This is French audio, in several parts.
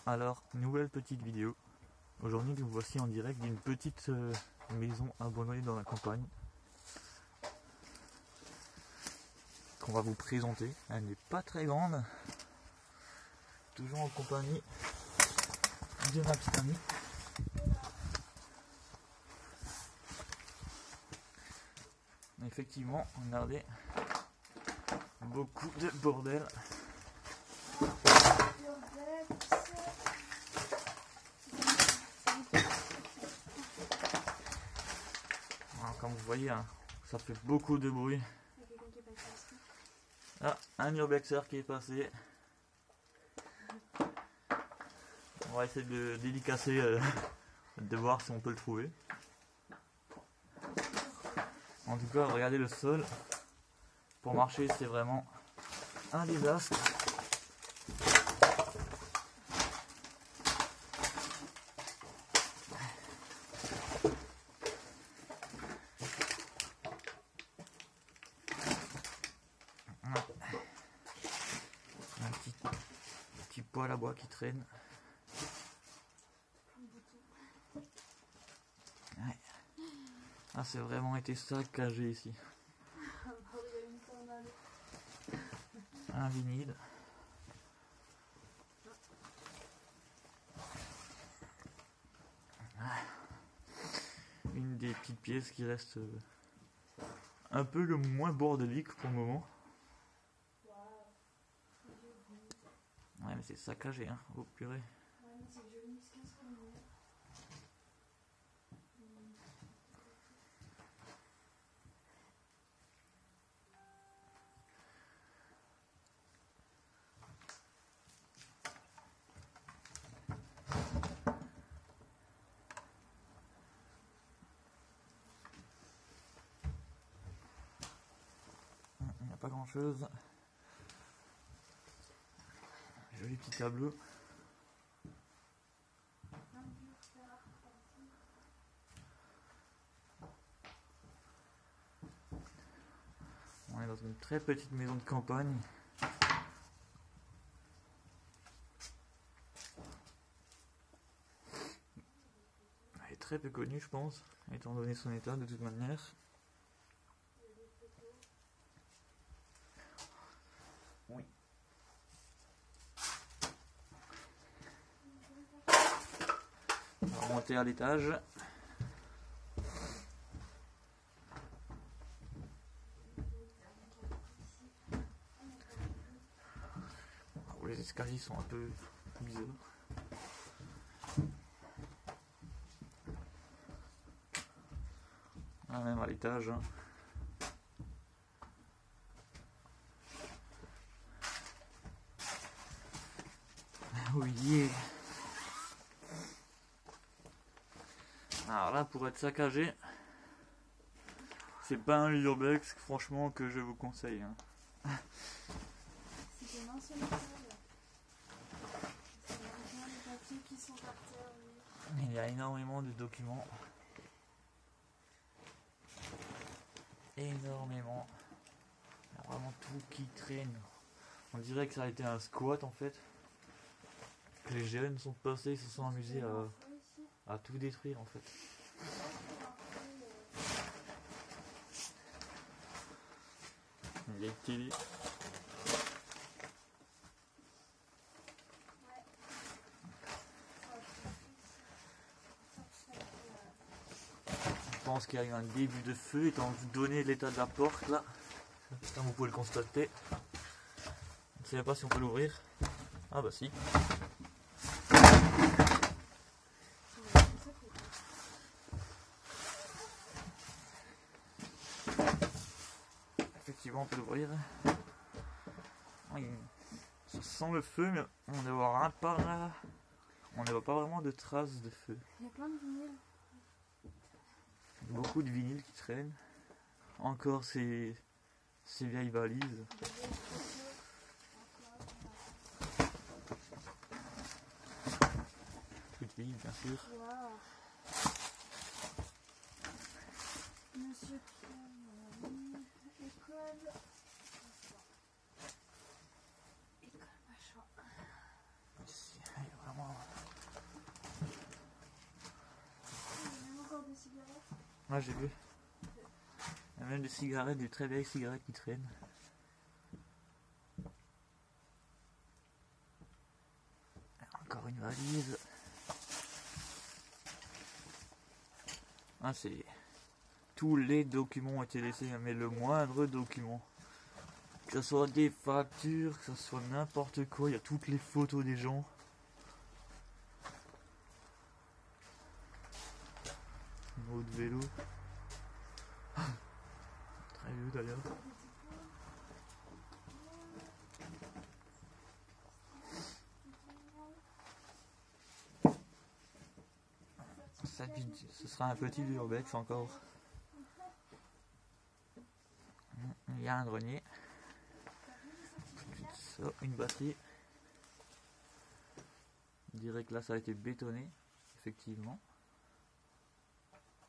Alors, nouvelle petite vidéo. Aujourd'hui, nous voici en direct d'une petite maison abandonnée dans la campagne qu'on va vous présenter. Elle n'est pas très grande. Toujours en compagnie de ma petite amie. Effectivement, regardez, beaucoup de bordel. Alors, comme vous voyez, hein, ça fait beaucoup de bruit. Ah, un urbexer qui est passé. On va essayer de le dédicacer, de voir si on peut le trouver. En tout cas, regardez le sol. Pour marcher, c'est vraiment un désastre. Un petit poêle à bois qui traîne. Ouais. Ah, c'est vraiment été saccagé ici. Un vinyle. Une des petites pièces qui reste un peu le moins bordélique pour le moment. Ouais, mais c'est saccagé, hein. Oh purée. Il n'y a pas grand chose. Joli petit tableau. On est dans une très petite maison de campagne. Elle est très peu connue, je pense, étant donné son état de toute manière. Oui. On va remonter à l'étage. Les escaliers sont un peu bizarres. Ah, même à l'étage. Hein. Oui. Alors là, pour être saccagé, c'est pas un urbex, franchement, que je vous conseille. Hein. C'est une ancienne salle. C'est des papiers qui sont par terre. Oui. Il y a énormément de documents. Énormément. Il y a vraiment tout qui traîne. On dirait que ça a été un squat en fait. Que les jeunes sont passés, ils se sont amusés à tout détruire en fait. Une vieille télé. Je pense qu'il y a eu un début de feu, étant donné l'état de la porte là. Comme vous pouvez le constater. Je ne sais pas si on peut l'ouvrir. Ah bah si. Effectivement on peut l'ouvrir. Ça sent le feu mais on ne voit pas là. On ne voit pas vraiment de traces de feu. Il y a plein de vinyles. Beaucoup de vinyles qui traînent. Encore ces vieilles valises. Toutes vides bien sûr. Wow. Monsieur Pierre, école. École machin. Ici, il y a vraiment Ouais, j'ai vu. Il y a même des cigarettes, des très vieilles cigarettes qui traînent. Encore une valise. Ah, c'est... Tous les documents ont été laissés, mais le moindre document. Que ce soit des factures, que ce soit n'importe quoi, il y a toutes les photos des gens. Une autre vélo. Très vieux d'ailleurs. Ce sera un petit urbex encore. Il y a un grenier. Ça, une batterie. On dirait que là ça a été bétonné, effectivement.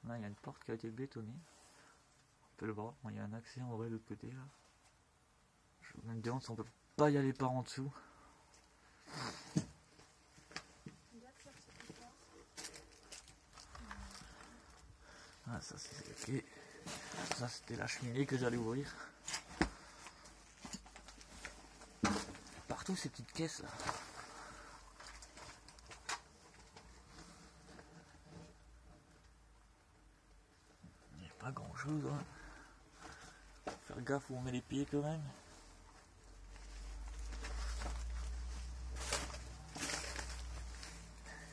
Là il y a une porte qui a été bétonnée. On peut le voir, il y a un accès en vrai de l'autre côté là. Je me demande si on peut pas y aller par en dessous. Ah ça c'est ok. Ça c'était la cheminée que j'allais ouvrir. Partout ces petites caisses là. Il n'y a pas grand chose hein. Faire gaffe où on met les pieds quand même.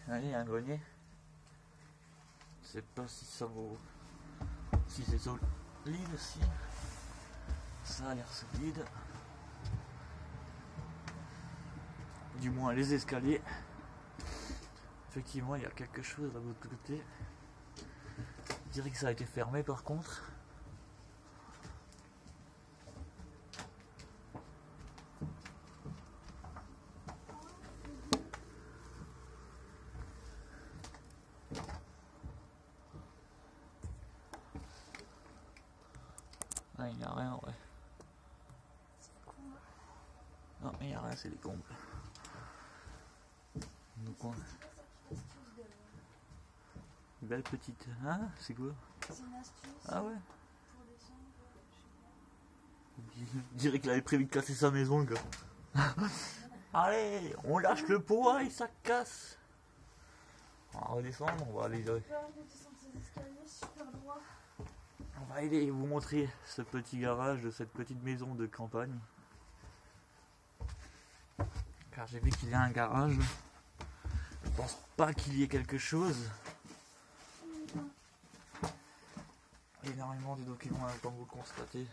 Allez, il y a un grenier. Je sais pas si ça vaut. Si c'est solide aussi. Ça a l'air solide. Du moins les escaliers. Effectivement il y a quelque chose de l'autre côté. Je dirais que ça a été fermé par contre. Ah, il n'y a rien ouais. Non mais il n'y a rien, c'est les combles. Donc on... Une belle petite... Hein? C'est quoi? C'est une astuce. Ah ouais? Pour descendre, je sais pas. Je dirais qu'il avait prévu de casser sa maison le gars. Allez, on lâche le poids et ça casse. On va redescendre, on va aller... Je vais descendre ces escaliers super droit. On va aller vous montrer ce petit garage de cette petite maison de campagne. Car j'ai vu qu'il y a un garage. Je pense pas qu'il y ait quelque chose. Énormément de documents comme vous le constatez.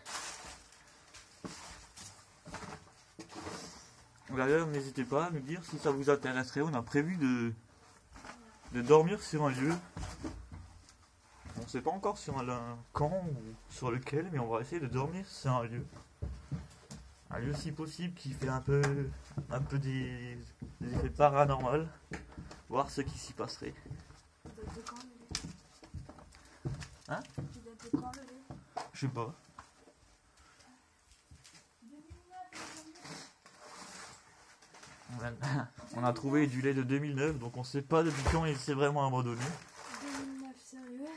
D'ailleurs, n'hésitez pas à nous dire si ça vous intéresserait. On a prévu de dormir sur un lieu. On ne sait pas encore sur un camp ou sur lequel, mais on va essayer de dormir sur un lieu. Un lieu si possible qui fait un peu des effets paranormaux. Voir ce qui s'y passerait. Il date de quand le lait? Hein? Il date de quand le lait? Je sais pas. 2009. On a trouvé du lait de 2009, donc on sait pas depuis quand il s'est vraiment abandonné. 2009, sérieux?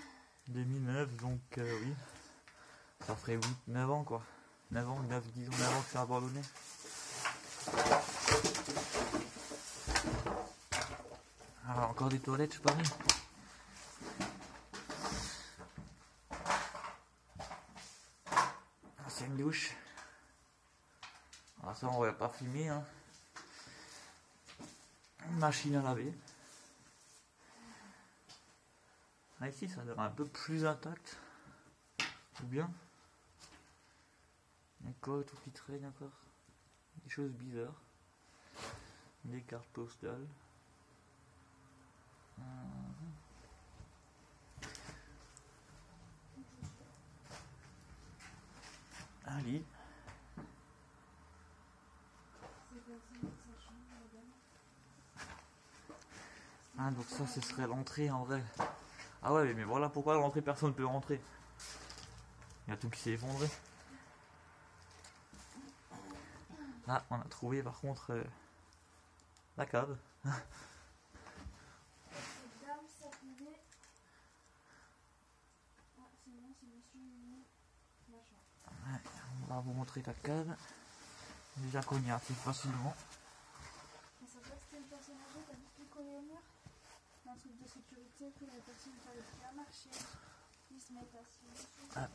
2009, donc oui. Ça ferait 9 ans quoi. 9 ans, 9, 10 ans, 9 ans que c'est abandonné. Ah, encore des toilettes, je parie. C'est une douche. Ah, ça on va pas filmer hein. Une machine à laver. Ah, ici ça a l'air un peu plus intact. Ou bien. Encore tout qui traîne encore. Des choses bizarres. Des cartes postales. Un lit. Ah donc ça ce serait l'entrée en vrai. Ah ouais mais voilà pourquoi l'entrée personne ne peut rentrer. Il y a tout qui s'est effondré. Là on a trouvé par contre la cave. Ouais, on va vous montrer la cave. Déjà qu'on y arrive facilement. Mais ça veut dire que c'était une personne âgée, t'as juste pu coller au mur. Un truc de sécurité que la personne n'arrive plus à marcher. Ils se mettent assis dessus. Ah.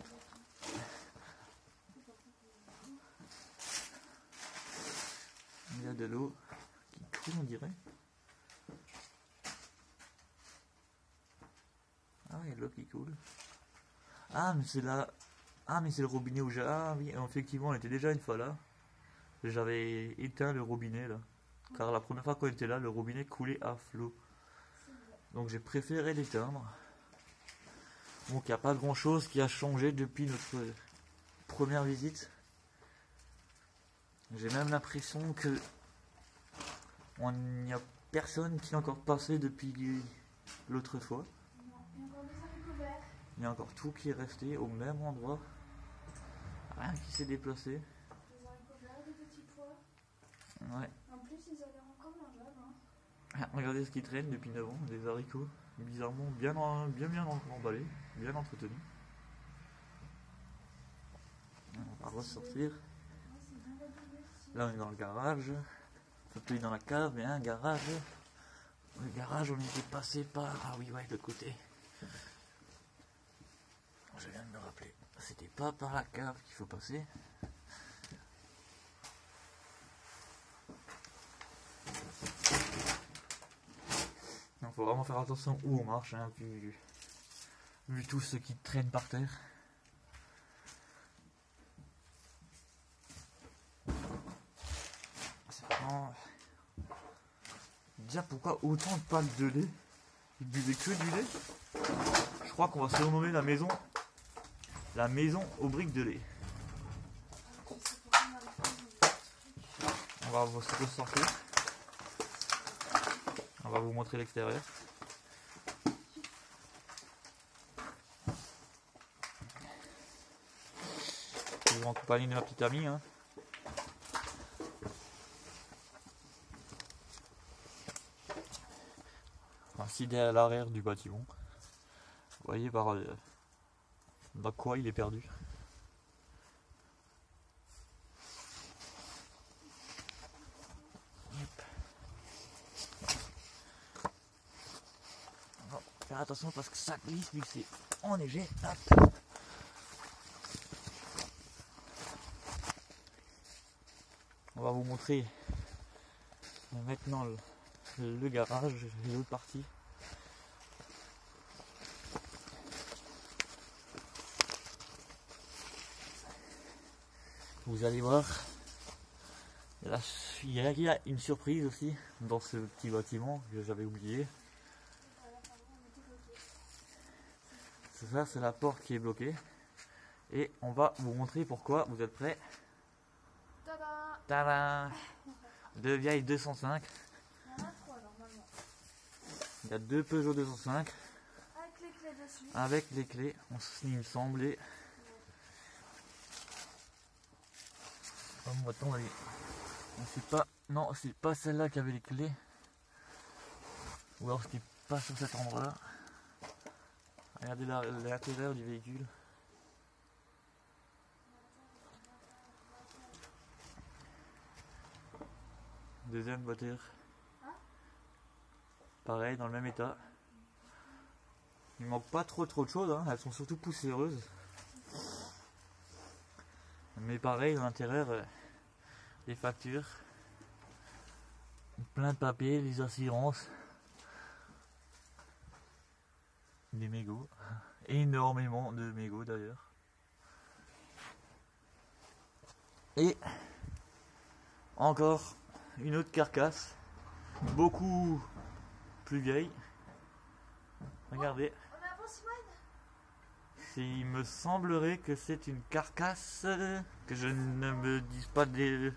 Il y a de l'eau qui coule, on dirait. Ah, il y a de l'eau qui coule. Ah, mais c'est là. Ah, mais c'est le robinet où j'ai. Ah, oui, effectivement, on était déjà une fois là. J'avais éteint le robinet là. Car la première fois qu'on était là, le robinet coulait à flot. Donc j'ai préféré l'éteindre. Donc il n'y a pas grand chose qui a changé depuis notre première visite. J'ai même l'impression que il n'y a personne qui est encore passé depuis l'autre fois. Il y a encore des haricots verts. Il y a encore tout qui est resté au même endroit. Rien qui s'est déplacé. Des haricots verts, des petits pois. Ouais. En plus, ils ont l'air encore mangeables. Hein. Ah, regardez ce qui traîne depuis 9 ans, des haricots. Bizarrement bien emballés, bien entretenus. On va ressortir. Ouais, c'est bien régulier ici. Là on est dans le garage. Plutôt dans la cave, mais un garage. Le garage, on était passé par. Ah oui, ouais, de l'autre côté. Je viens de me rappeler. C'était pas par la cave qu'il faut passer. Il faut vraiment faire attention où on marche, hein, vu tout ce qui traîne par terre. C'est vraiment. Déjà, pourquoi autant de packs de lait? Ils buvaient que du lait. Je crois qu'on va surnommer la maison aux briques de lait. Je sais pourquoi on n'arrive pas à ouvrir le truc. On va vous ressortir. On va vous montrer l'extérieur. Toujours en compagnie de ma petite amie. Hein. Ainsi à l'arrière du bâtiment. Vous voyez par dans quoi il est perdu. On va faire attention parce que ça glisse vu que c'est enneigé. Hop. On va vous montrer maintenant le garage et l'autre partie. Vous allez voir, il y a une surprise aussi dans ce petit bâtiment que j'avais oublié. Ça, c'est la porte qui est bloquée. Et on va vous montrer pourquoi. Vous êtes prêts? Tada! Tadam! Deux vieilles 205. Il y en a 3 normalement. Il y a deux Peugeot 205 Avec les clés dessus. avec les clés, il me semblait. Oh, attendez. C'est pas. Non, c'est pas celle-là qui avait les clés. Ou alors c'était pas sur cet endroit-là. Regardez l'intérieur du véhicule. Deuxième voiture. Pareil, dans le même état. Il manque pas trop de choses, hein. Elles sont surtout poussiéreuses. Mais pareil, dans l'intérieur, les factures, plein de papiers, les assurances, des mégots, énormément de mégots d'ailleurs. Et encore une autre carcasse, beaucoup plus vieille. Regardez. On a un bon Simone. Il me semblerait que c'est une carcasse, que je ne me dise pas de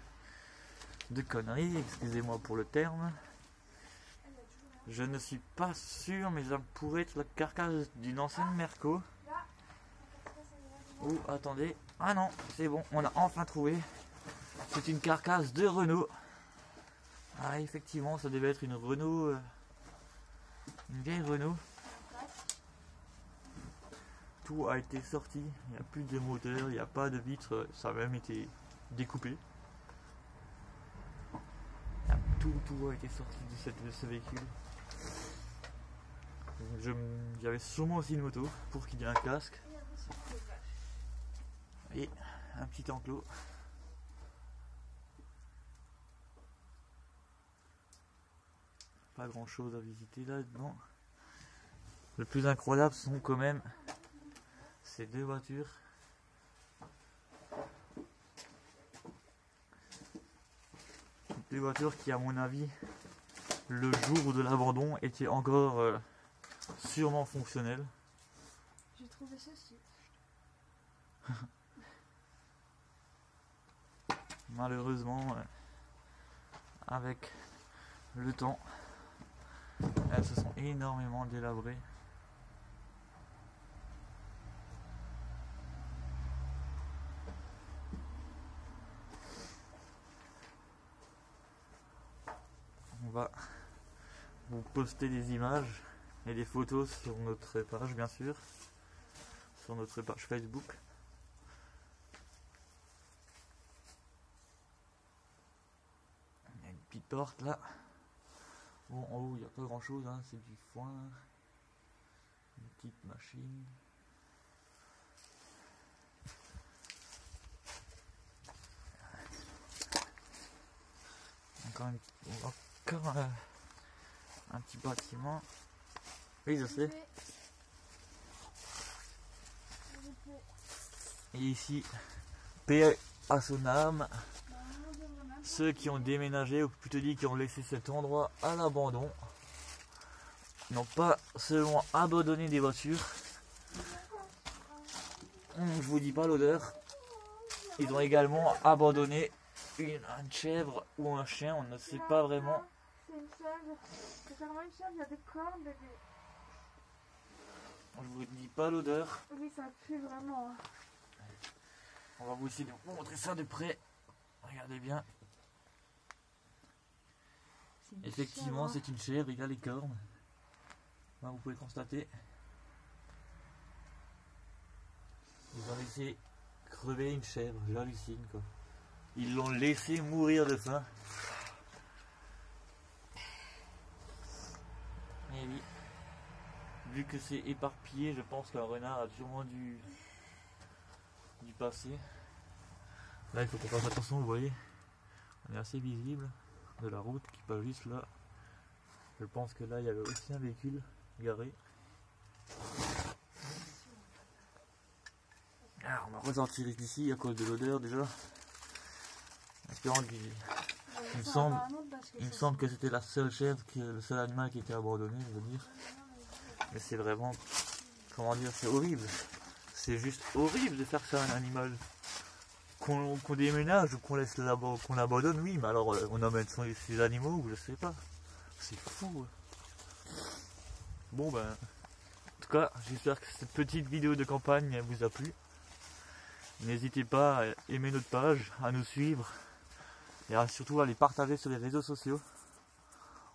conneries, excusez-moi pour le terme. Je ne suis pas sûr, mais ça pourrait être la carcasse d'une ancienne Merco. Oh, attendez. Ah non, c'est bon, on a enfin trouvé. C'est une carcasse de Renault. Ah, effectivement, ça devait être une Renault. Une vieille Renault. tout a été sorti, il n'y a plus de moteur, il n'y a pas de vitre, ça a même été découpé. Tout a été sorti de ce véhicule. J'avais sûrement aussi une moto pour qu'il y ait un casque et un petit enclos. Pas grand chose à visiter là-dedans. Le plus incroyable sont quand même ces deux voitures. Deux voitures qui, à mon avis, le jour de l'abandon, étaient encore sûrement fonctionnelles. J'ai trouvé ceci. Malheureusement, avec le temps, elles se sont énormément délabrées. On va vous poster des images et des photos sur notre page, bien sûr, sur notre page Facebook. Il y a une petite porte là. Bon, en haut il n'y a pas grand chose, hein, c'est du foin, une petite machine. Encore un petit bâtiment. Oui, je sais. Et ici, paix à son âme. Ceux qui ont déménagé, ou plutôt dit qui ont laissé cet endroit à l'abandon, n'ont pas seulement abandonné des voitures. Je vous dis pas l'odeur. Ils ont également abandonné une chèvre ou un chien, on ne sait pas vraiment. C'est une chèvre. C'est vraiment une chèvre, il y a des cornes, bébé. Je vous dis pas l'odeur. Oui, ça pue vraiment. Hein. On va vous essayer de vous montrer ça de près. Regardez bien. Effectivement, c'est une chèvre, il a les cornes. Là, vous pouvez constater. Ils ont laissé crever une chèvre, j'hallucine quoi. Ils l'ont laissé mourir de faim. Et oui. Vu que c'est éparpillé, je pense qu'un renard a sûrement dû passer. Là, il faut qu'on fasse attention, vous voyez. On est assez visible de la route qui passe juste là. Je pense que là, il y avait aussi un véhicule garé. Alors, on va ressortir ici à cause de l'odeur déjà. Il me semble que c'était la seule chèvre, le seul animal qui était abandonné, je veux dire. Mais c'est vraiment, comment dire, c'est horrible. C'est juste horrible de faire ça à un animal. Qu'on déménage ou qu'on laisse qu'on l'abandonne, oui, mais alors on emmène ses animaux ou je sais pas. C'est fou. Bon ben, en tout cas, j'espère que cette petite vidéo de campagne vous a plu. N'hésitez pas à aimer notre page, à nous suivre. Et surtout à les partager sur les réseaux sociaux.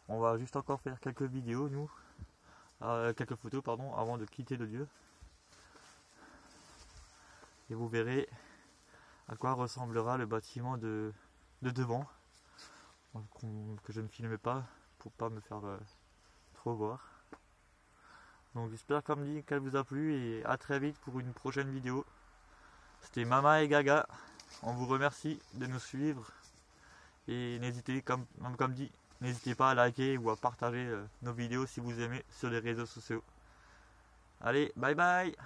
On va juste encore faire quelques vidéos, nous, quelques photos, pardon, avant de quitter le lieu. Et vous verrez à quoi ressemblera le bâtiment de devant, que je ne filme pas pour pas me faire trop voir. Donc j'espère, comme dit, qu'elle vous a plu et à très vite pour une prochaine vidéo. C'était Mama et Gaga. On vous remercie de nous suivre. Et n'hésitez, comme dit, n'hésitez pas à liker ou à partager nos vidéos si vous aimez sur les réseaux sociaux. Allez, bye bye!